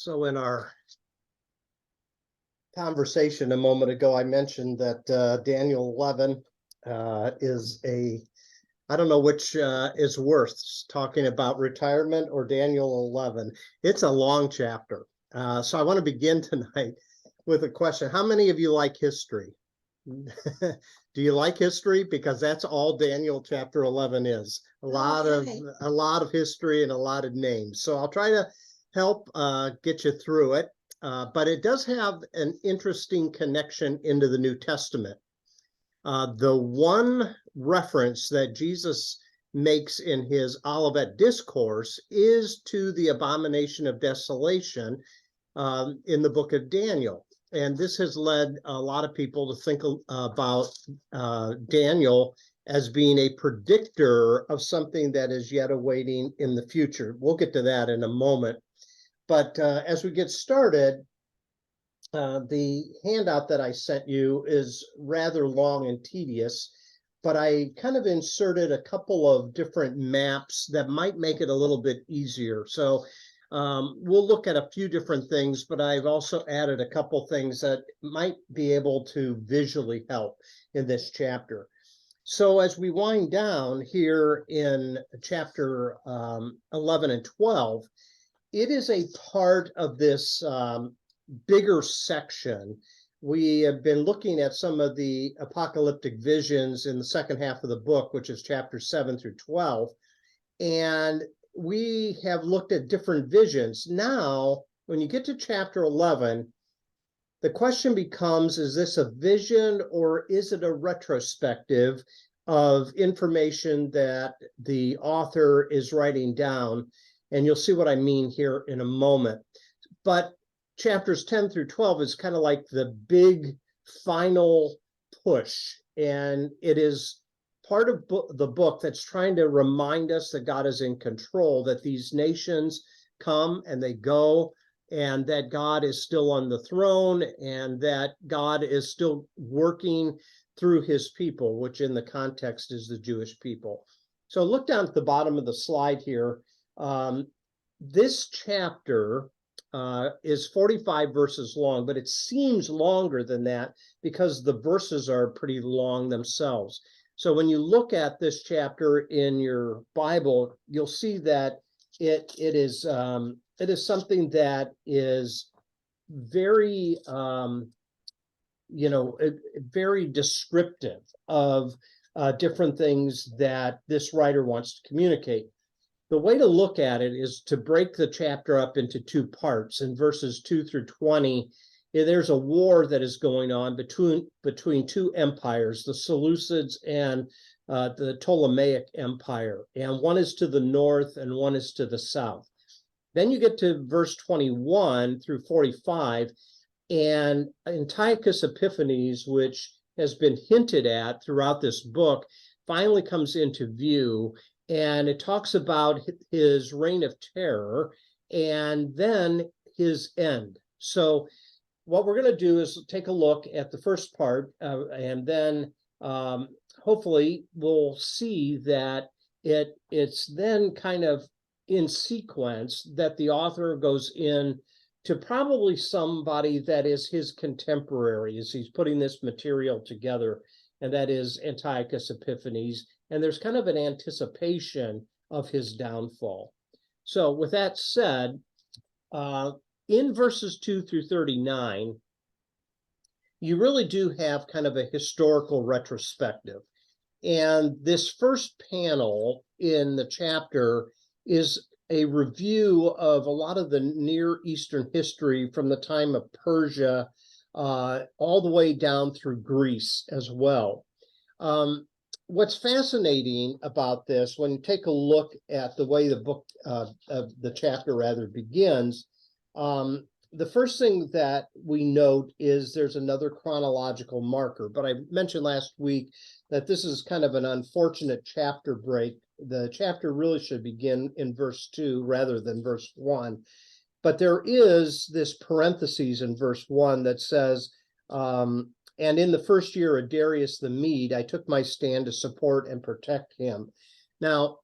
So in our conversation a moment ago, I mentioned that Daniel 11 is I don't know which is worse, talking about retirement or Daniel 11. It's a long chapter. So I want to begin tonight with a question. How many of you like history? Do you like history? Because that's all Daniel chapter 11 is. A lot of history and a lot of names. So I'll try to help get you through it. But it does have an interesting connection into the New Testament. The one reference that Jesus makes in his Olivet Discourse is to the abomination of desolation in the book of Daniel. And this has led a lot of people to think about Daniel as being a predictor of something that is yet awaiting in the future. We'll get to that in a moment. But as we get started, the handout that I sent you is rather long and tedious, but I kind of inserted a couple of different maps that might make it a little bit easier. So we'll look at a few different things, but I've also added a couple things that might be able to visually help in this chapter. So as we wind down here in chapter 11 and 12, it is a part of this bigger section. We have been looking at some of the apocalyptic visions in the second half of the book, which is chapters 7 through 12. And we have looked at different visions. Now, when you get to chapter 11, the question becomes, is this a vision or is it a retrospective of information that the author is writing down? And you'll see what I mean here in a moment. But chapters 10 through 12 is kind of like the big final push. And it is part of the book that's trying to remind us that God is in control, that these nations come and they go, and that God is still on the throne, and that God is still working through his people, which in the context is the Jewish people. So look down at the bottom of the slide here. This chapter is 45 verses long, but it seems longer than that because the verses are pretty long themselves. So when you look at this chapter in your Bible, you'll see that it is something that is very very descriptive of different things that this writer wants to communicate. The way to look at it is to break the chapter up into two parts. In verses 2 through 20, there's a war that is going on between two empires, the Seleucids and the Ptolemaic Empire. And one is to the north and one is to the south. Then you get to verse 21 through 45, and Antiochus Epiphanes, which has been hinted at throughout this book, finally comes into view. And it talks about his reign of terror and then his end. So what we're going to do is take a look at the first part, and then hopefully we'll see that it's then kind of in sequence that the author goes in to probably somebody that is his contemporary as he's putting this material together, and that is Antiochus Epiphanes. And there's kind of an anticipation of his downfall. So with that said, in verses 2 through 39, you really do have kind of a historical retrospective. And this first panel in the chapter is a review of a lot of the Near Eastern history from the time of Persia all the way down through Greece as well. What's fascinating about this, when you take a look at the way the book, the chapter rather, begins, the first thing that we note is there's another chronological marker. But I mentioned last week that this is kind of an unfortunate chapter break. The chapter really should begin in verse 2 rather than verse 1. But there is this parentheses in verse 1 that says, and in the first year of Darius the Mede, I took my stand to support and protect him. Now,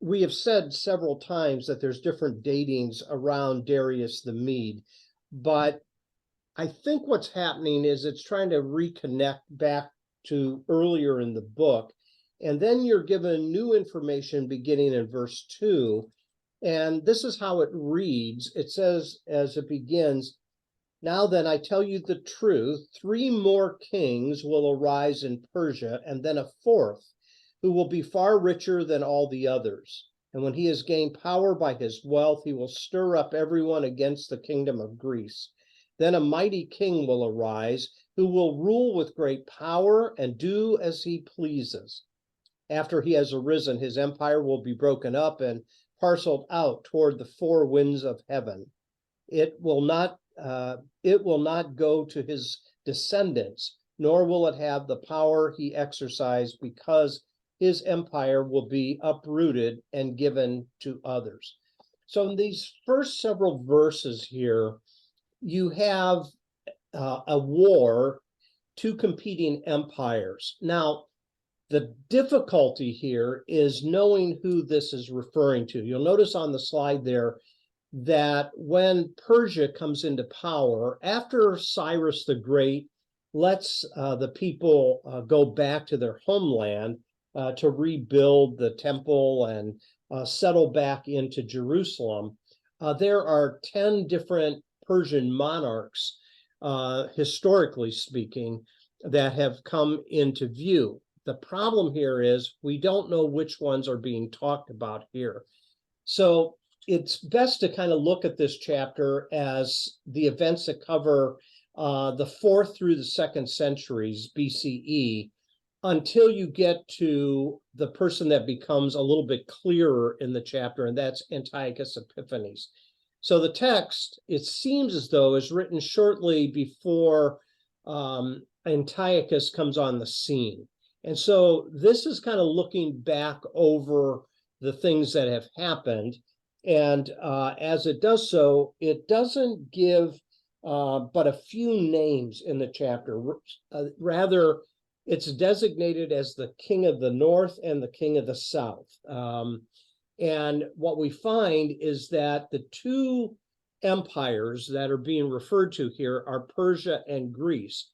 we have said several times that there's different datings around Darius the Mede, but I think what's happening is it's trying to reconnect back to earlier in the book. And then you're given new information beginning in verse 2. And this is how it reads. It says, as it begins, "Now then, I tell you the truth, 3 more kings will arise in Persia, and then a 4th, who will be far richer than all the others. And when he has gained power by his wealth, he will stir up everyone against the kingdom of Greece. Then a mighty king will arise, who will rule with great power and do as he pleases. After he has arisen, his empire will be broken up and parceled out toward the 4 winds of heaven. It will not go to his descendants, nor will it have the power he exercised, because his empire will be uprooted and given to others." So in these first several verses here, you have a war, 2 competing empires. Now, the difficulty here is knowing who this is referring to. You'll notice on the slide there that when Persia comes into power, after Cyrus the Great lets the people go back to their homeland to rebuild the temple and settle back into Jerusalem, there are 10 different Persian monarchs, historically speaking, that have come into view. The problem here is we don't know which ones are being talked about here. So it's best to kind of look at this chapter as the events that cover the 4th through the 2nd centuries BCE, until you get to the person that becomes a little bit clearer in the chapter, and that's Antiochus Epiphanes. So the text, it seems as though, is written shortly before Antiochus comes on the scene. And so this is kind of looking back over the things that have happened. And as it does so, it doesn't give but a few names in the chapter. Rather, it's designated as the king of the north and the king of the south. And what we find is that the 2 empires that are being referred to here are Persia and Greece.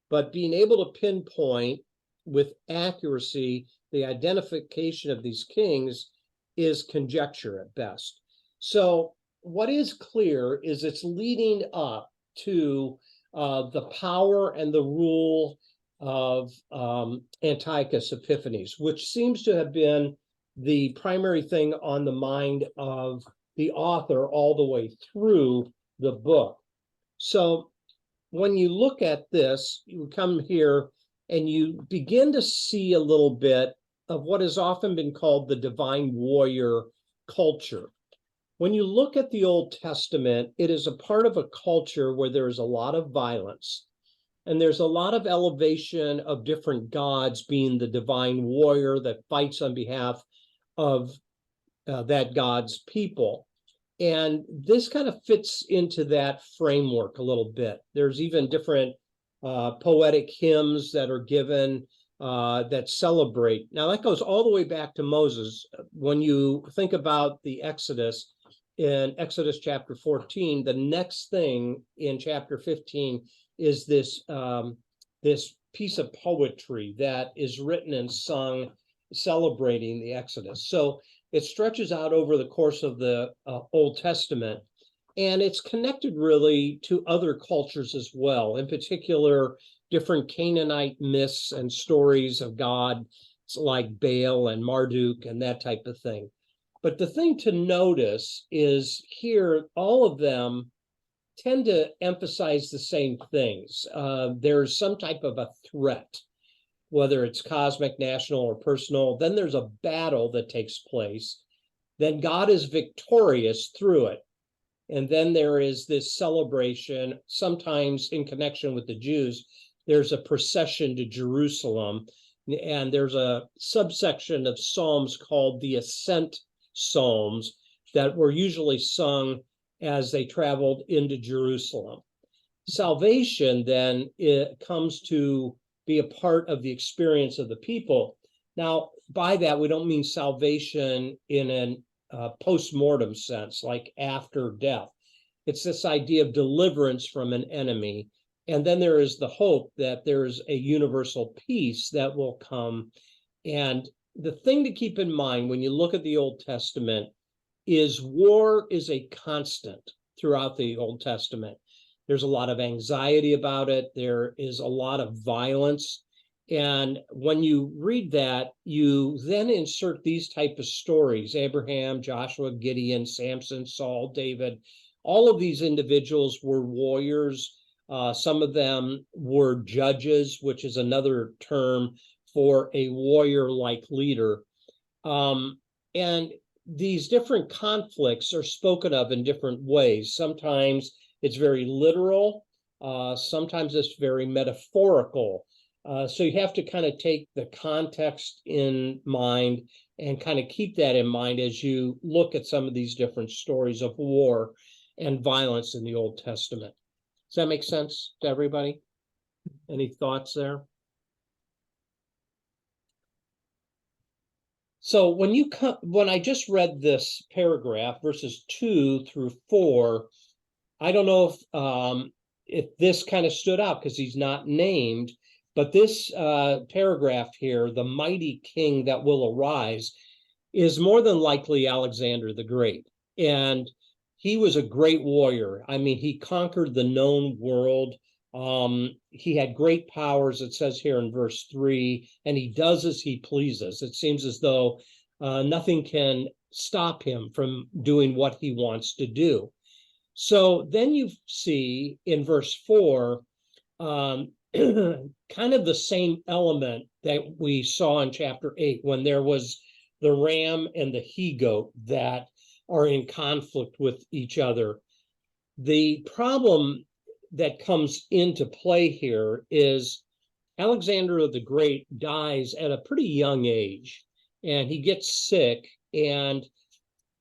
But being able to pinpoint with accuracy the identification of these kings is conjecture at best. So what is clear is it's leading up to the power and the rule of Antiochus Epiphanes, which seems to have been the primary thing on the mind of the author all the way through the book. So when you look at this, you come here and you begin to see a little bit of what has often been called the divine warrior culture. When you look at the Old Testament, it is a part of a culture where there is a lot of violence, and there's a lot of elevation of different gods being the divine warrior that fights on behalf of that God's people. And this kind of fits into that framework a little bit. There's even different poetic hymns that are given that celebrate. Now, that goes all the way back to Moses. When you think about the Exodus, in Exodus chapter 14, the next thing in chapter 15 is this, this piece of poetry that is written and sung celebrating the Exodus. So it stretches out over the course of the Old Testament, and it's connected really to other cultures as well, in particular, different Canaanite myths and stories of gods like Baal and Marduk and that type of thing. But the thing to notice is here, all of them tend to emphasize the same things. There's some type of a threat, whether it's cosmic, national, or personal. Then there's a battle that takes place. Then God is victorious through it. And then there is this celebration, sometimes in connection with the Jews. There's a procession to Jerusalem, and there's a subsection of Psalms called the Ascent Psalms that were usually sung as they traveled into Jerusalem. Salvation then, it comes to be a part of the experience of the people. Now, by that, we don't mean salvation in an post-mortem sense, like after death. It's this idea of deliverance from an enemy. And then there is the hope that there's a universal peace that will come. And the thing to keep in mind when you look at the Old Testament is war is a constant throughout the Old Testament. There's a lot of anxiety about it. There is a lot of violence. And when you read that, you then insert these type of stories: Abraham, Joshua, Gideon, Samson, Saul, David. All of these individuals were warriors. Some of them were judges, which is another term for a warrior-like leader. And these different conflicts are spoken of in different ways. Sometimes it's very literal. Sometimes it's very metaphorical. So you have to kind of take the context in mind and kind of keep that in mind as you look at some of these different stories of war and violence in the Old Testament. Does that make sense to everybody? Any thoughts there? So when I just read this paragraph, verses 2 through 4, I don't know if this kind of stood out because he's not named, but this paragraph here, the mighty king that will arise, is more than likely Alexander the Great. And he was a great warrior. I mean, he conquered the known world. He had great powers, it says here in verse 3, and he does as he pleases. It seems as though nothing can stop him from doing what he wants to do. So then you see in verse 4, kind of the same element that we saw in chapter 8, when there was the ram and the he-goat that are in conflict with each other. The problem that comes into play here is Alexander the Great dies at a pretty young age, and he gets sick, and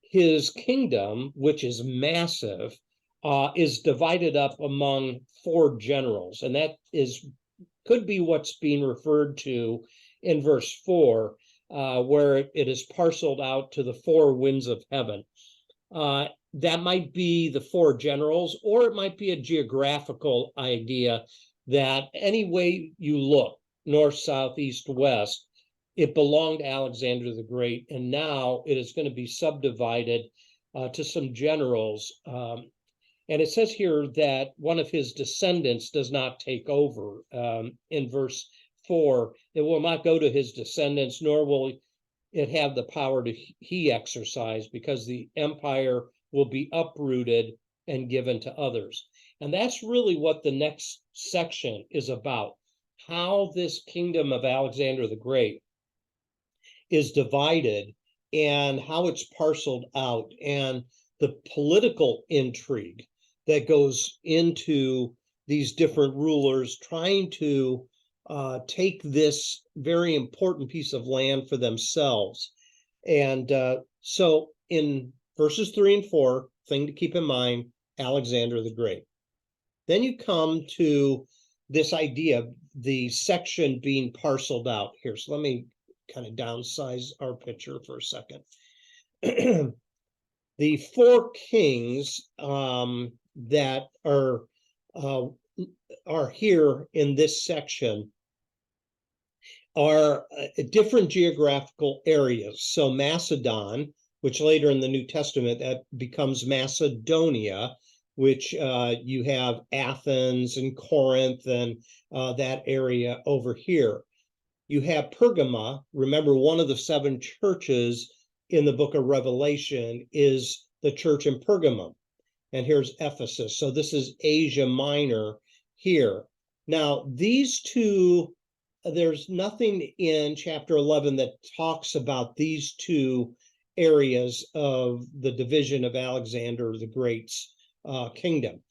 his kingdom, which is massive, is divided up among 4 generals, and that could be what's being referred to in verse 4, where it is parceled out to the 4 winds of heaven. That might be the 4 generals, or it might be a geographical idea that any way you look, north, south, east, west, it belonged to Alexander the Great, and now it is going to be subdivided to some generals. And it says here that one of his descendants does not take over. In verse 4, it will not go to his descendants, nor will it have the power to he exercise, because the empire will be uprooted and given to others. And that's really what the next section is about, how this kingdom of Alexander the Great is divided and how it's parceled out, and the political intrigue that goes into these different rulers trying to take this very important piece of land for themselves. And so in verses 3 and 4, thing to keep in mind, Alexander the Great. Then you come to this idea of the section being parceled out here. So let me kind of downsize our picture for a second. The 4 kings that are here in this section are different geographical areas. So Macedon, which later in the New Testament that becomes Macedonia, which you have Athens and Corinth and that area over here. You have Pergama. Remember, one of the 7 churches in the book of Revelation is the church in Pergamum. And here's Ephesus. So this is Asia Minor here. Now, these 2, there's nothing in chapter 11 that talks about these 2 areas of the division of Alexander the Great's kingdom.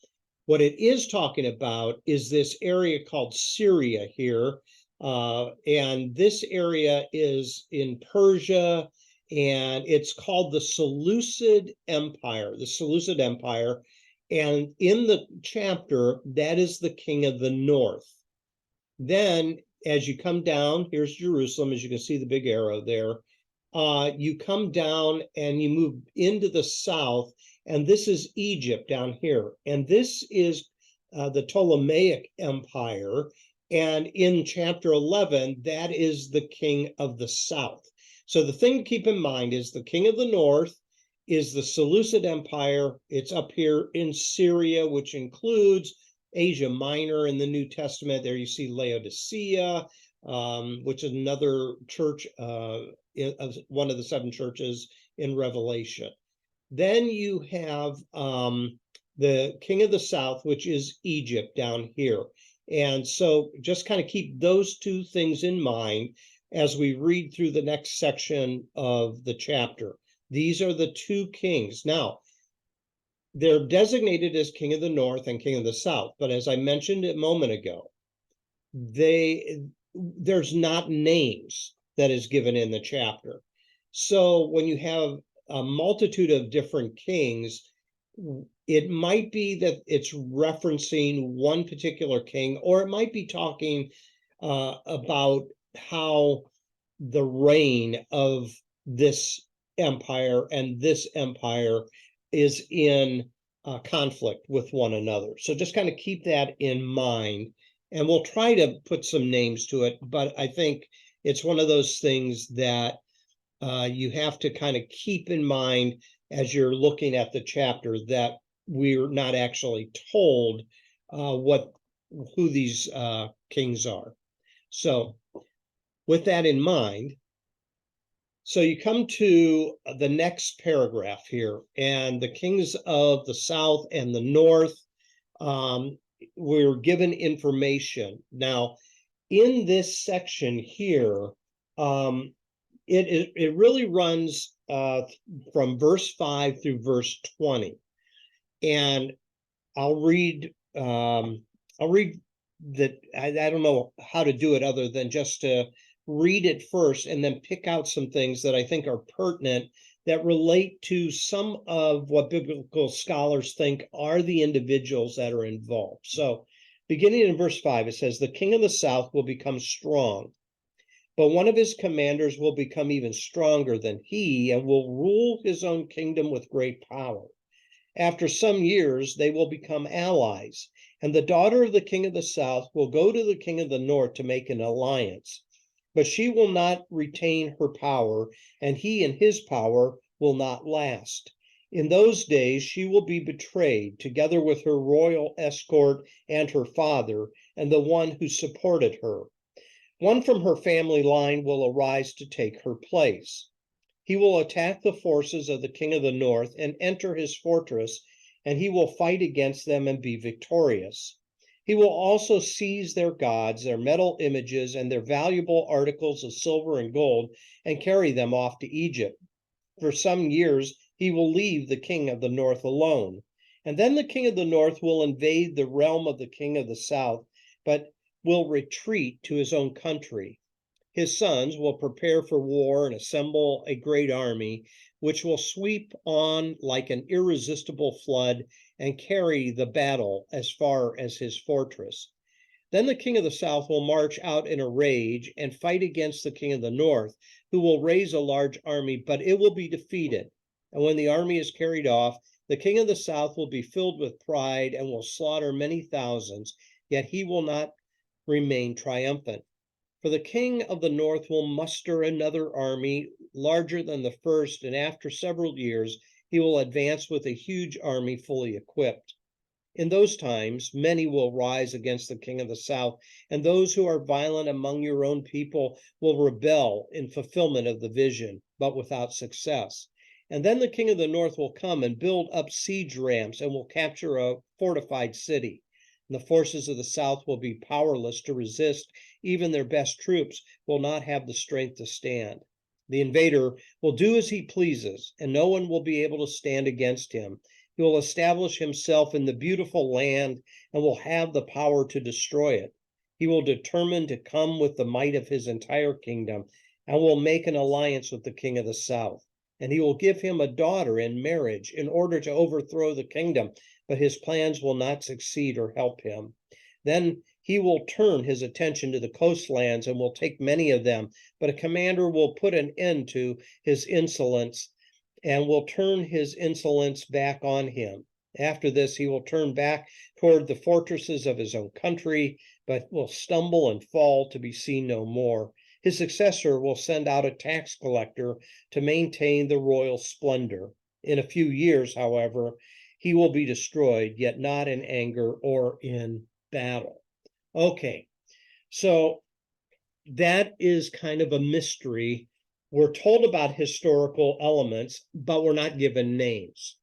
What it is talking about is this area called Syria here. And this area is in Persia, and it's called the Seleucid Empire, And in the chapter, that is the king of the north. Then as you come down, here's Jerusalem, as you can see the big arrow there. You come down and you move into the south, and this is Egypt down here. And this is the Ptolemaic Empire. And in chapter 11, that is the king of the south. So the thing to keep in mind is the king of the north is the Seleucid Empire. It's up here in Syria, which includes Asia Minor in the New Testament. There you see Laodicea, which is another church, one of the 7 churches in Revelation. Then you have the king of the south, which is Egypt down here. And so just kind of keep those 2 things in mind as we read through the next section of the chapter. These are the 2 kings. Now, they're designated as king of the north and king of the south, but as I mentioned a moment ago, there's not names that is given in the chapter. So when you have a multitude of different kings, it might be that it's referencing one particular king, or it might be talking about how the reign of this empire and this empire is in conflict with one another. So just kind of keep that in mind, and we'll try to put some names to it, but I think it's one of those things that you have to kind of keep in mind as you're looking at the chapter, that we're not actually told who these kings are. So with that in mind, so you come to the next paragraph here, and the kings of the south and the north, we're given information. Now, in this section here, it really runs from verse 5 through verse 20. And I'll read that. I don't know how to do it other than just to read it first and then pick out some things that I think are pertinent that relate to some of what biblical scholars think are the individuals that are involved. So beginning in verse 5, it says, "The king of the south will become strong, but one of his commanders will become even stronger than he and will rule his own kingdom with great power. After some years, they will become allies, and the daughter of the king of the south will go to the king of the north to make an alliance. But she will not retain her power, and he and his power will not last. In those days, she will be betrayed, together with her royal escort and her father, and the one who supported her. One from her family line will arise to take her place. He will attack the forces of the king of the north and enter his fortress, and he will fight against them and be victorious. He will also seize their gods, their metal images, and their valuable articles of silver and gold, and carry them off to Egypt. For some years, he will leave the king of the north alone. And then the king of the north will invade the realm of the king of the south, but will retreat to his own country. His sons will prepare for war and assemble a great army, which will sweep on like an irresistible flood and carry the battle as far as his fortress. Then the king of the south will march out in a rage and fight against the king of the north, who will raise a large army, but it will be defeated. And when the army is carried off, the king of the south will be filled with pride and will slaughter many thousands, yet he will not remain triumphant. For the king of the north will muster another army larger than the first, and after several years, he will advance with a huge army fully equipped. In those times, many will rise against the king of the south, and those who are violent among your own people will rebel in fulfillment of the vision, but without success. And then the king of the north will come and build up siege ramps and will capture a fortified city. And the forces of the south will be powerless to resist. Even their best troops will not have the strength to stand. The invader will do as he pleases, and no one will be able to stand against him. He will establish himself in the beautiful land and will have the power to destroy it. He will determine to come with the might of his entire kingdom and will make an alliance with the king of the south. And he will give him a daughter in marriage in order to overthrow the kingdom, but his plans will not succeed or help him. Then he will turn his attention to the coastlands and will take many of them, but a commander will put an end to his insolence and will turn his insolence back on him. After this, he will turn back toward the fortresses of his own country, but will stumble and fall to be seen no more. His successor will send out a tax collector to maintain the royal splendor. In a few years, however, he will be destroyed, yet not in anger or in battle. Okay, so that is kind of a mystery. We're told about historical elements, but we're not given names.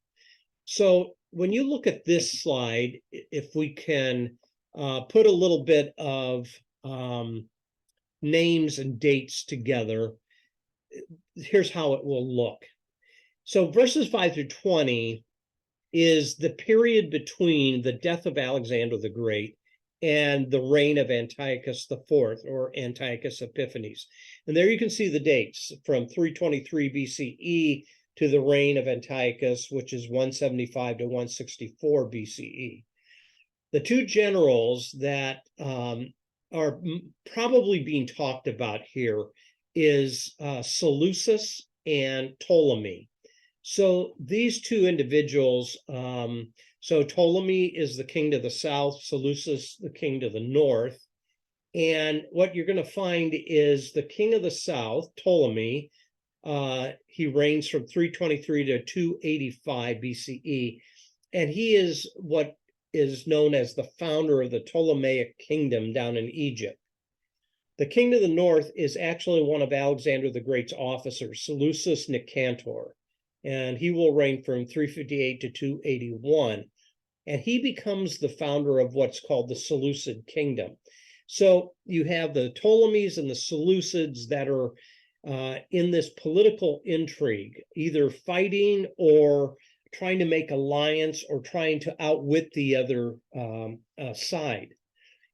So when you look at this slide, if we can put a little bit of names and dates together, here's how it will look. So verses 5 through 20 is the period between the death of Alexander the Great and the reign of Antiochus IV, or Antiochus Epiphanes. And there you can see the dates from 323 BCE to the reign of Antiochus, which is 175 to 164 BCE. The two generals that are probably being talked about here is Seleucus and Ptolemy. So these two individuals, so Ptolemy is the king to the south, Seleucus the king to the north. And what you're going to find is the king of the south, Ptolemy, he reigns from 323 to 285 BCE. And he is what is known as the founder of the Ptolemaic kingdom down in Egypt. The king to the north is actually one of Alexander the Great's officers, Seleucus Nicanor. And he will reign from 358 to 281. And he becomes the founder of what's called the Seleucid kingdom. So you have the Ptolemies and the Seleucids that are in this political intrigue, either fighting or trying to make alliance or trying to outwit the other side.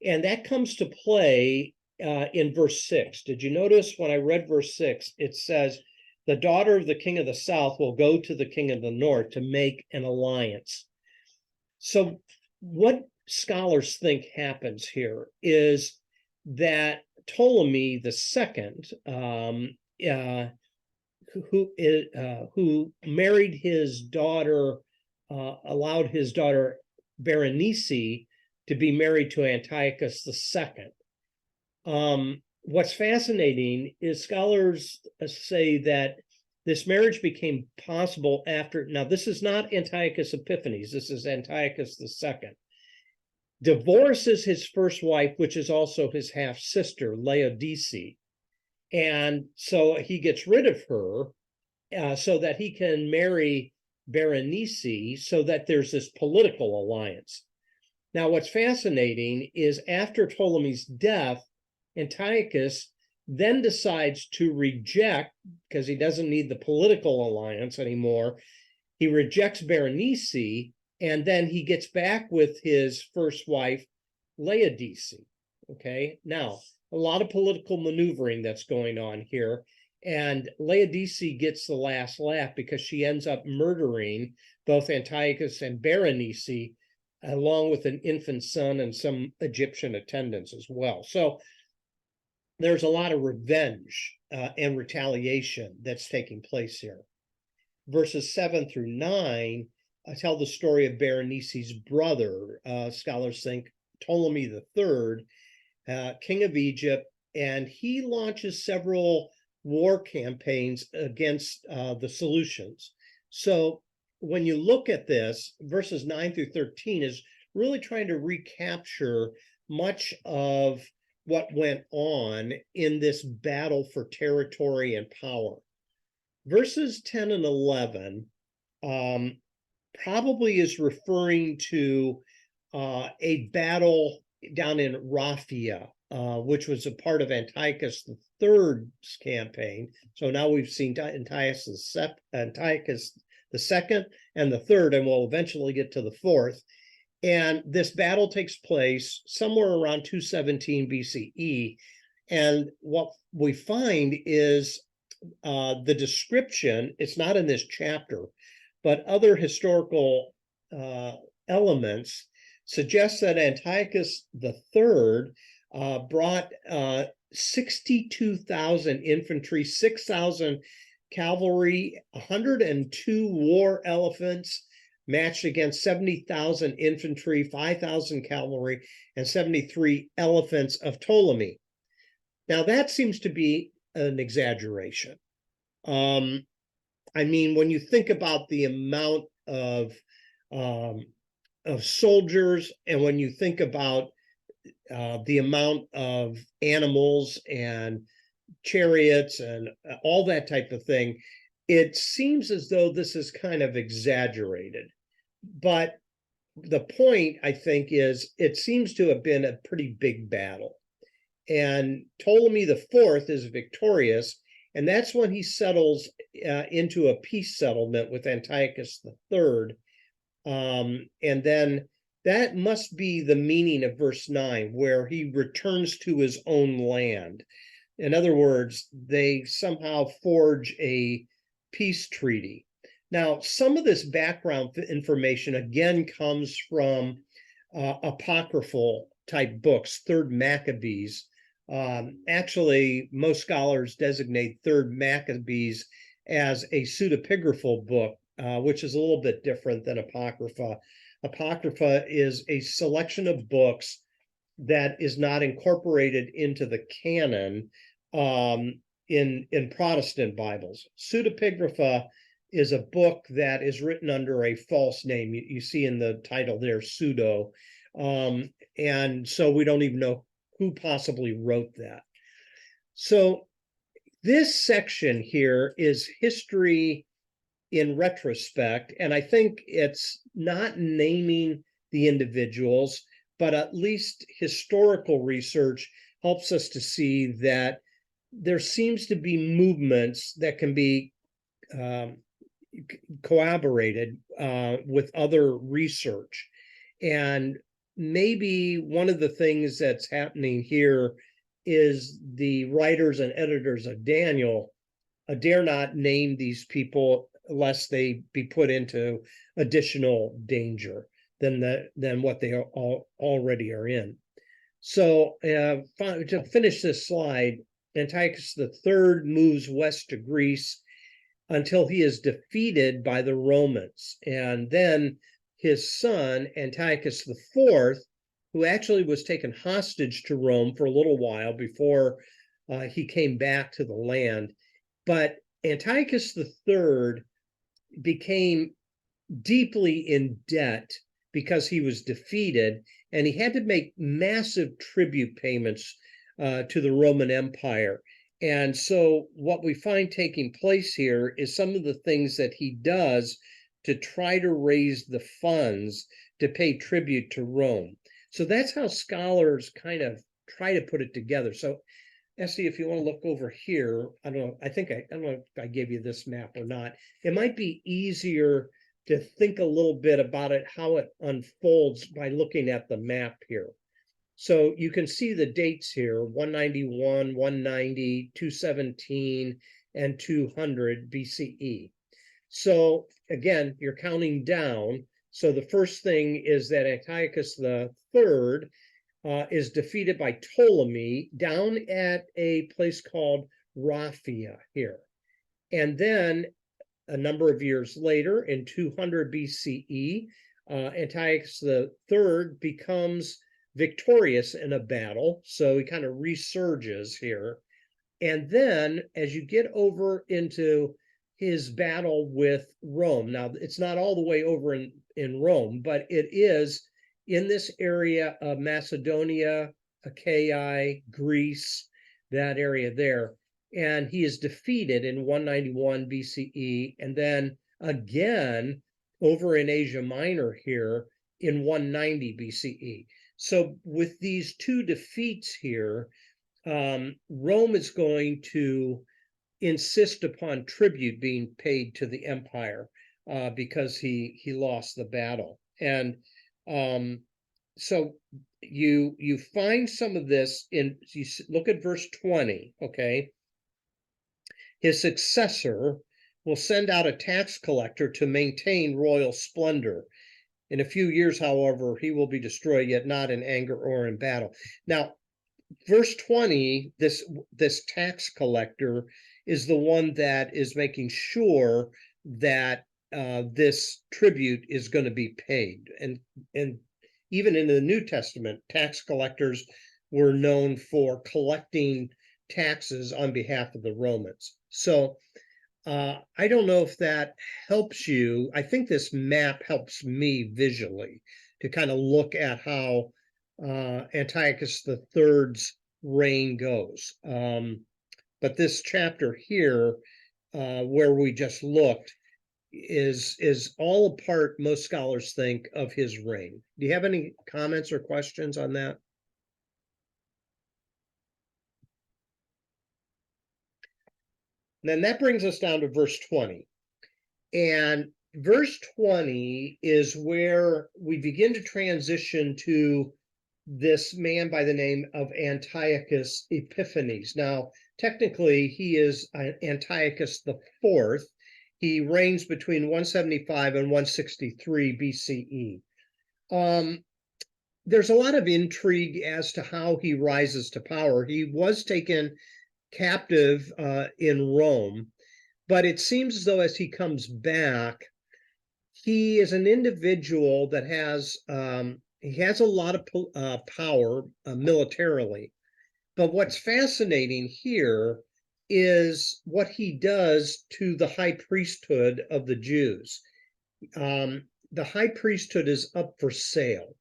And that comes to play in verse 6. Did you notice when I read verse 6, it says, the daughter of the king of the south will go to the king of the north to make an alliance. So what scholars think happens here is that Ptolemy II, who married his daughter, allowed his daughter Berenice to be married to Antiochus II. What's fascinating is scholars say that this marriage became possible after, now this is not Antiochus Epiphanes, this is Antiochus II, divorces his first wife, which is also his half-sister, Laodice. And so he gets rid of her so that he can marry Berenice, so that there's this political alliance. Now, what's fascinating is after Ptolemy's death, Antiochus then decides to reject, because he doesn't need the political alliance anymore, he rejects Berenice, and then he gets back with his first wife, Laodice. Okay, now, a lot of political maneuvering that's going on here, and Laodice gets the last laugh because she ends up murdering both Antiochus and Berenice, along with an infant son and some Egyptian attendants as well. So there's a lot of revenge and retaliation that's taking place here. Verses 7 through 9 tell the story of Berenice's brother. Scholars think Ptolemy III, king of Egypt, and he launches several war campaigns against the Seleucians. So when you look at this, verses 9 through 13 is really trying to recapture much of what went on in this battle for territory and power. Verses 10 and 11 probably is referring to a battle down in Raphia, which was a part of Antiochus III's campaign. So now we've seen Antiochus II and the third, and we'll eventually get to the fourth. And this battle takes place somewhere around 217 BCE. And what we find is the description, it's not in this chapter, but other historical elements suggests that Antiochus III brought 62,000 infantry, 6,000 cavalry, 102 war elephants, matched against 70,000 infantry, 5,000 cavalry, and 73 elephants of Ptolemy. Now, that seems to be an exaggeration. I mean, when you think about the amount of soldiers, and when you think about the amount of animals and chariots and all that type of thing, it seems as though this is kind of exaggerated. But the point, I think, is it seems to have been a pretty big battle. And Ptolemy IV is victorious, and that's when he settles into a peace settlement with Antiochus III. And then that must be the meaning of verse 9, where he returns to his own land. In other words, they somehow forge a peace treaty. Now, some of this background information, again, comes from apocryphal type books, Third Maccabees. Actually, most scholars designate Third Maccabees as a pseudepigraphal book, which is a little bit different than Apocrypha. Apocrypha is a selection of books that is not incorporated into the canon in Protestant Bibles. Pseudepigrapha is a book that is written under a false name. You see in the title there, pseudo. And so we don't even know who possibly wrote that. So this section here is history in retrospect, and I think it's not naming the individuals, but at least historical research helps us to see that there seems to be movements that can be corroborated with other research. And maybe one of the things that's happening here is the writers and editors of Daniel dare not name these people lest they be put into additional danger than what they already are in. So to finish this slide, Antiochus III moves west to Greece until he is defeated by the Romans. And then his son, Antiochus IV, who actually was taken hostage to Rome for a little while before he came back to the land. But Antiochus III became deeply in debt because he was defeated, and he had to make massive tribute payments to the Roman Empire. And so what we find taking place here is some of the things that he does to try to raise the funds to pay tribute to Rome. So that's how scholars kind of try to put it together. So Esty, if you want to look over here, I don't know if I gave you this map or not. It might be easier to think a little bit about it, how it unfolds by looking at the map here. So you can see the dates here, 191, 190, 217, and 200 BCE. So again, you're counting down. So the first thing is that Antiochus III is defeated by Ptolemy down at a place called Raphia here. And then a number of years later, in 200 BCE, Antiochus III becomes victorious in a battle. So he kind of resurges here. And then as you get over into his battle with Rome, now it's not all the way over in Rome, but it is in this area of Macedonia, Achaia, Greece, that area there. And he is defeated in 191 BCE, and then again over in Asia Minor here in 190 BCE. So with these two defeats here, Rome is going to insist upon tribute being paid to the empire because he lost the battle. And so you find some of this you look at verse 20, okay? His successor will send out a tax collector to maintain royal splendor. In a few years, however, he will be destroyed, yet not in anger or in battle. Now, verse 20, this tax collector is the one that is making sure that this tribute is going to be paid. And even in the New Testament, tax collectors were known for collecting taxes on behalf of the Romans. So I don't know if that helps you. I think this map helps me visually to kind of look at how Antiochus III's reign goes. But this chapter here, where we just looked, is all a part, most scholars think, of his reign. Do you have any comments or questions on that? Then that brings us down to verse 20. And verse 20 is where we begin to transition to this man by the name of Antiochus Epiphanes. Now, technically, he is Antiochus IV. He reigns between 175 and 163 BCE. There's a lot of intrigue as to how he rises to power. He was taken captive in Rome, but it seems as though as he comes back, he is an individual that has he has a lot of power militarily. But what's fascinating here is what he does to the high priesthood of the Jews. The high priesthood is up for sale.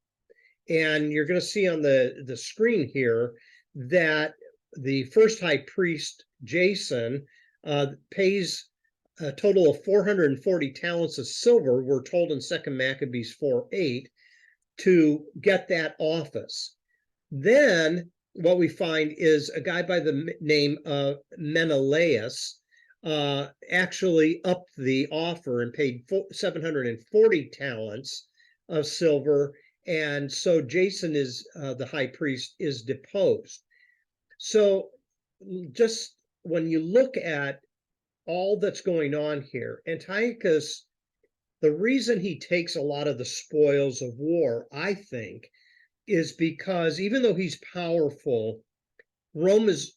And you're going to see on the screen here that the first high priest, Jason, pays a total of 440 talents of silver, we're told in 2 Maccabees 4:8, to get that office. Then what we find is a guy by the name of Menelaus actually upped the offer and paid 740 talents of silver. And so Jason is the high priest is deposed. So just when you look at all that's going on here, Antiochus, the reason he takes a lot of the spoils of war, I think, is because even though he's powerful, Rome is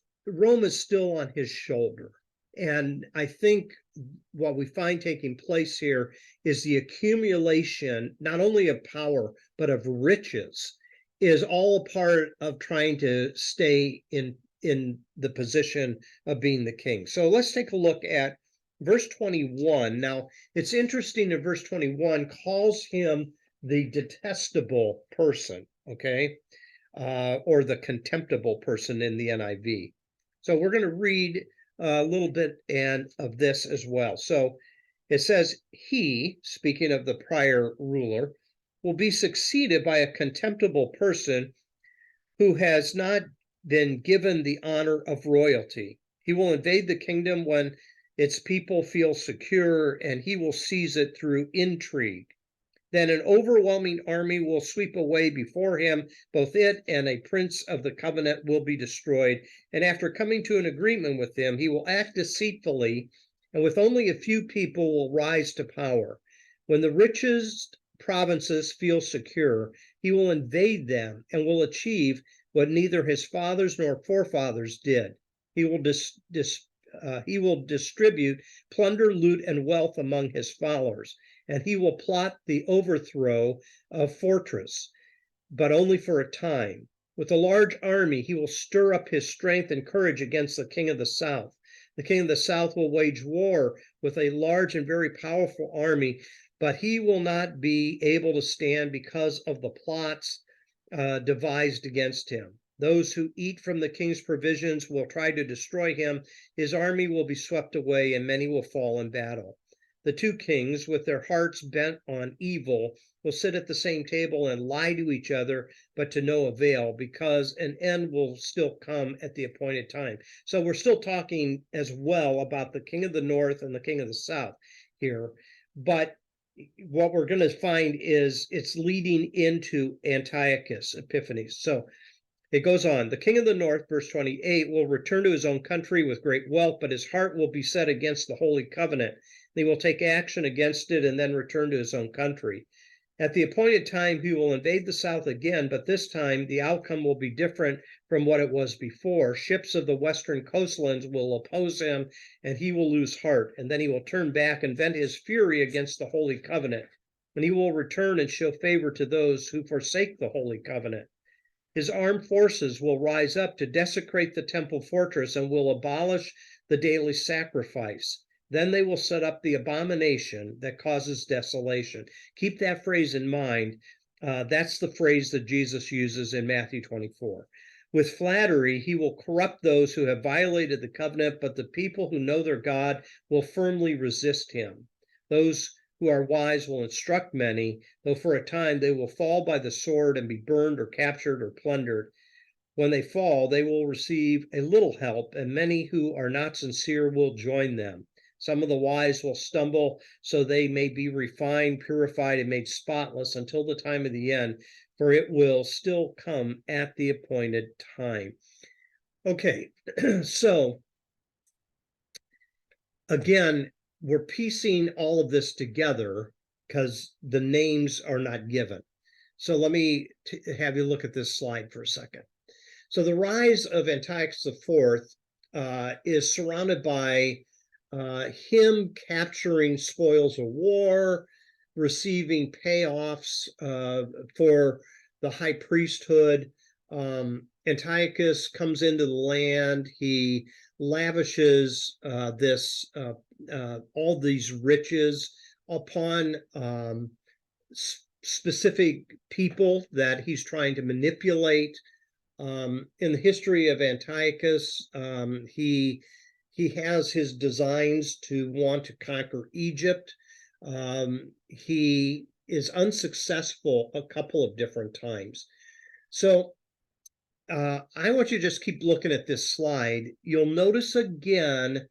still on his shoulder. And I think what we find taking place here is the accumulation, not only of power, but of riches, is all a part of trying to stay in the position of being the king. So let's take a look at verse 21. Now, it's interesting that verse 21 calls him the detestable person, okay? Or the contemptible person in the NIV. So we're going to read a little bit of this as well. So it says, he, speaking of the prior ruler, will be succeeded by a contemptible person who has not been given the honor of royalty. He will invade the kingdom when its people feel secure, and he will seize it through intrigue. Then an overwhelming army will sweep away before him. Both it and a prince of the covenant will be destroyed. And after coming to an agreement with them, he will act deceitfully, and with only a few people will rise to power. When the richest provinces feel secure, he will invade them and will achieve what neither his fathers nor forefathers did. He will distribute plunder, loot, and wealth among his followers, and he will plot the overthrow of fortress, but only for a time. With a large army, he will stir up his strength and courage against the king of the south. The king of the south will wage war with a large and very powerful army, but he will not be able to stand because of the plots devised against him. Those who eat from the king's provisions will try to destroy him. His army will be swept away, and many will fall in battle. The two kings, with their hearts bent on evil, will sit at the same table and lie to each other, but to no avail, because an end will still come at the appointed time. So we're still talking as well about the king of the north and the king of the south here. But what we're going to find is it's leading into Antiochus Epiphanes. So it goes on. The king of the north, verse 28, will return to his own country with great wealth, but his heart will be set against the holy covenant. He will take action against it and then return to his own country. At the appointed time, he will invade the south again, but this time the outcome will be different from what it was before. Ships of the western coastlands will oppose him, and he will lose heart. And then he will turn back and vent his fury against the Holy Covenant. And he will return and show favor to those who forsake the Holy Covenant. His armed forces will rise up to desecrate the temple fortress and will abolish the daily sacrifice. Then they will set up the abomination that causes desolation. Keep that phrase in mind. That's the phrase that Jesus uses in Matthew 24. With flattery, he will corrupt those who have violated the covenant, but the people who know their God will firmly resist him. Those who are wise will instruct many, though for a time they will fall by the sword and be burned or captured or plundered. When they fall, they will receive a little help, and many who are not sincere will join them. Some of the wise will stumble, so they may be refined, purified, and made spotless until the time of the end, for it will still come at the appointed time. Okay, so again, we're piecing all of this together because the names are not given. So let me have you look at this slide for a second. So the rise of Antiochus IV is surrounded by him capturing spoils of war, receiving payoffs for the high priesthood. Antiochus comes into the land. He lavishes all these riches upon specific people that he's trying to manipulate. In the history of Antiochus, he has his designs to want to conquer Egypt. He is unsuccessful a couple of different times. So I want you to just keep looking at this slide. You'll notice again,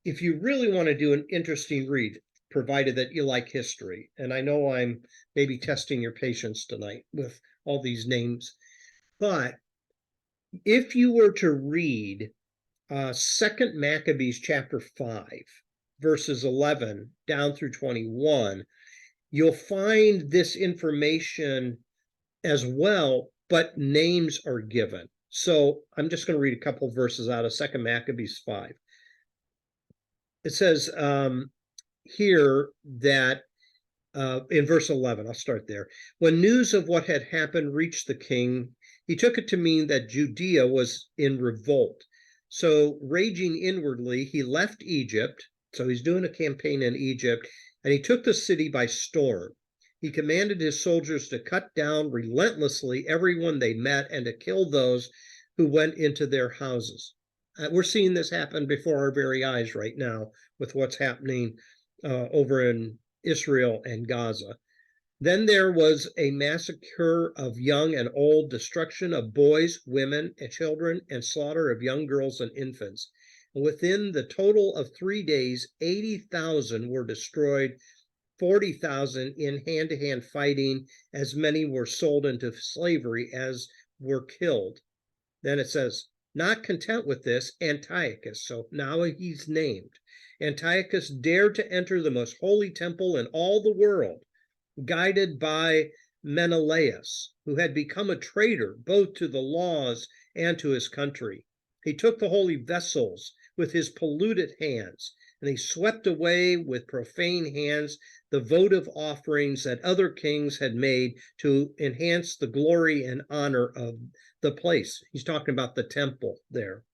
if you really want to do an interesting read, provided that you like history, and I know I'm maybe testing your patience tonight with all these names, but if you were to read 2 Maccabees chapter 5, verses 11 down through 21, you'll find this information as well, but names are given. So I'm just going to read a couple of verses out of 2 Maccabees 5. It says here that in verse 11, I'll start there. When news of what had happened reached the king, he took it to mean that Judea was in revolt. So raging inwardly, he left Egypt. So he's doing a campaign in Egypt, and he took the city by storm. He commanded his soldiers to cut down relentlessly everyone they met and to kill those who went into their houses. We're seeing this happen before our very eyes right now with what's happening over in Israel and Gaza. Then there was a massacre of young and old, destruction of boys, women, and children, and slaughter of young girls and infants. And within the total of 3 days, 80,000 were destroyed, 40,000 in hand-to-hand fighting, as many were sold into slavery as were killed. Then it says, not content with this, Antiochus, so now he's named, Antiochus dared to enter the most holy temple in all the world, guided by Menelaus, who had become a traitor both to the laws and to his country. He took the holy vessels with his polluted hands, and he swept away with profane hands the votive offerings that other kings had made to enhance the glory and honor of the place. He's talking about the temple there.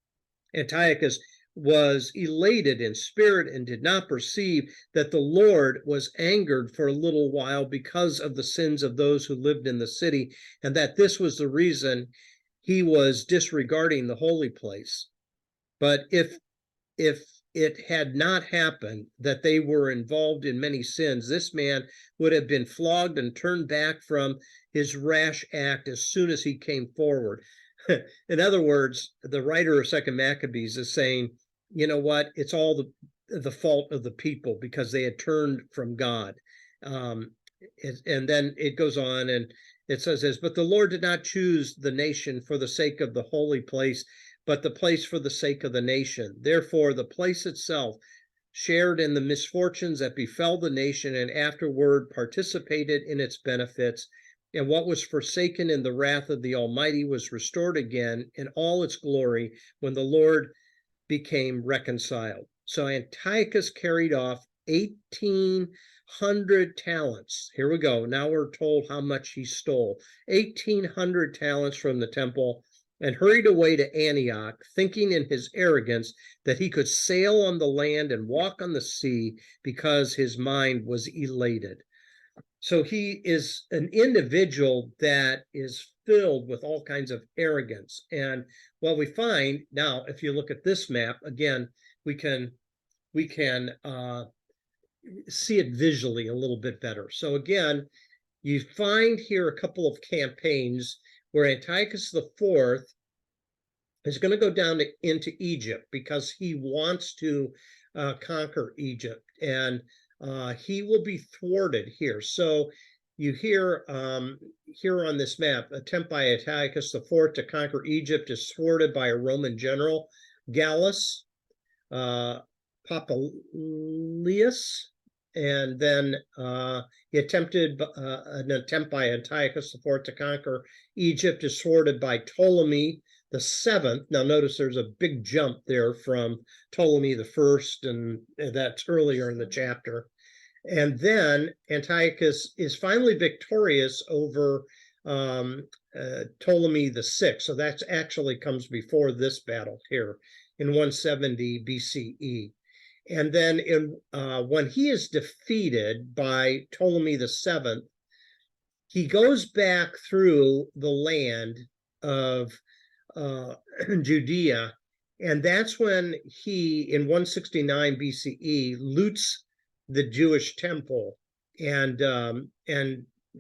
Antiochus was elated in spirit and did not perceive that the Lord was angered for a little while because of the sins of those who lived in the city, and that this was the reason he was disregarding the holy place. But if it had not happened that they were involved in many sins, this man would have been flogged and turned back from his rash act as soon as he came forward. In other words, the writer of 2 Maccabees is saying, you know what, it's all the fault of the people because they had turned from God. And then it goes on and it says this, but the Lord did not choose the nation for the sake of the holy place, but the place for the sake of the nation. Therefore, the place itself shared in the misfortunes that befell the nation, and afterward participated in its benefits. And what was forsaken in the wrath of the Almighty was restored again in all its glory when the Lord became reconciled. So Antiochus carried off 1,800 talents. Here we go. Now we're told how much he stole. 1,800 talents from the temple, and hurried away to Antioch, thinking in his arrogance that he could sail on the land and walk on the sea, because his mind was elated. So he is an individual that is filled with all kinds of arrogance. And what we find now, if you look at this map, again, we can see it visually a little bit better. So again, you find here a couple of campaigns where Antiochus IV is going to go down into Egypt because he wants to conquer Egypt, and he will be thwarted here. So you hear here on this map, attempt by Antiochus IV to conquer Egypt is thwarted by a Roman general, Gallus, Papalius, and then he attempted an attempt by Antiochus IV to conquer Egypt is thwarted by Ptolemy the VII. Now notice there's a big jump there from Ptolemy the First, and that's earlier in the chapter. And then Antiochus is finally victorious over Ptolemy the VI. So that actually comes before this battle here in 170 BCE. And then when he is defeated by Ptolemy the VII, he goes back through the land of Judea, and that's when he, in 169 BCE, loots the Jewish temple and